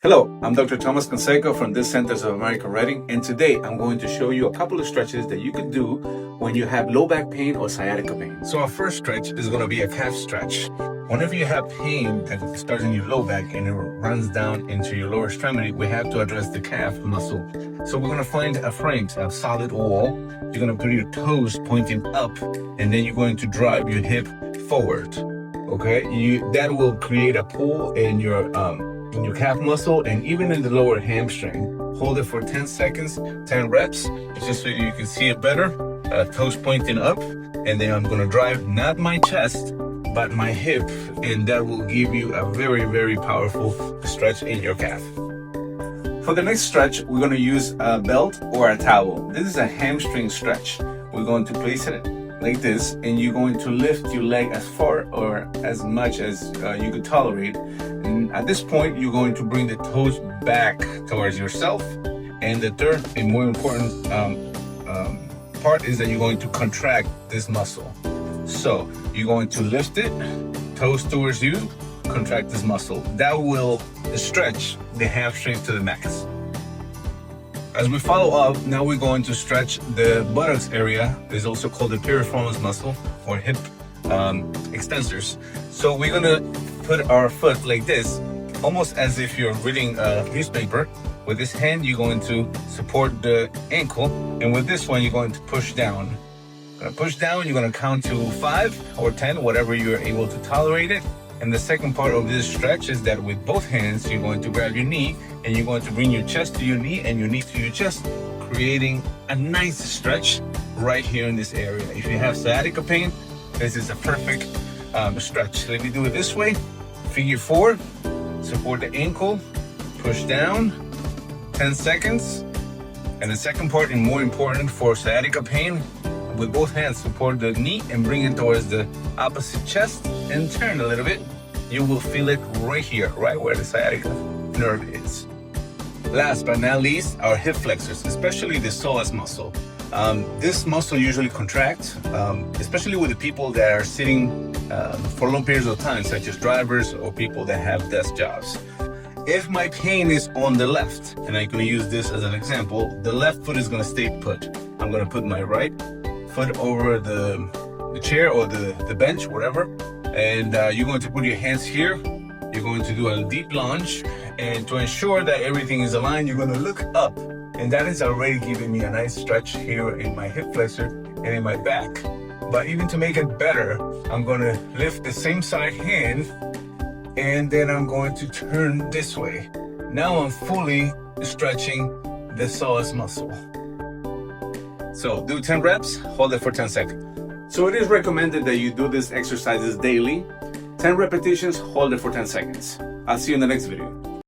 Hello, I'm Dr. Thomas Canseco from the Centers of American Reading, and today I'm going to show you a couple of stretches that you can do when you have low back pain or sciatica pain. So our first stretch is going to be a calf stretch. Whenever you have pain that starts in your low back and it runs down into your lower extremity, we have to address the calf muscle. So we're going to find a frame, a solid wall. You're going to put your toes pointing up, and then you're going to drive your hip forward. Okay, that will create a pull in your calf muscle and even in the lower hamstring. Hold it for 10 seconds, 10 reps, just so you can see it better. Toes pointing up, and then I'm gonna drive not my chest, but my hip, and that will give you a very, very powerful stretch in your calf. For the next stretch, we're gonna use a belt or a towel. This is a hamstring stretch. We're going to place it like this, and you're going to lift your leg as far or as much as you could tolerate. And at this point, you're going to bring the toes back towards yourself. And the third and more important part is that you're going to contract this muscle. So you're going to lift it, toes towards you, contract this muscle. That will stretch the hamstring to the max. As we follow up, now we're going to stretch the buttocks area. It's also called the piriformis muscle or hip extensors. So we're gonna put our foot like this, almost as if you're reading a newspaper. With this hand, you're going to support the ankle, and with this one, you're going to push down. Gonna push down, you're gonna count to 5 or 10, whatever you're able to tolerate it. And the second part of this stretch is that with both hands, you're going to grab your knee and you're going to bring your chest to your knee and your knee to your chest, creating a nice stretch right here in this area. If you have sciatica pain, this is a perfect stretch. Let me do it this way. Figure 4, support the ankle, push down, 10 seconds. And the second part, and more important for sciatica pain, with both hands, support the knee and bring it towards the opposite chest and turn a little bit. You will feel it right here, right where the sciatica nerve is. Last but not least, our hip flexors, especially the psoas muscle. This muscle usually contracts, especially with the people that are sitting for long periods of time, such as drivers or people that have desk jobs. If my pain is on the left, and I'm going to use this as an example, the left foot is going to stay put. I'm going to put my right foot over the chair or the bench, whatever, and you're going to put your hands here. You're going to do a deep lunge, and to ensure that everything is aligned, you're going to look up, and that is already giving me a nice stretch here in my hip flexor and in my back. But even to make it better, I'm going to lift the same side hand, and then I'm going to turn this way. Now I'm fully stretching the psoas muscle. So do 10 reps, hold it for 10 seconds. So it is recommended that you do these exercises daily. 10 repetitions, hold it for 10 seconds. I'll see you in the next video.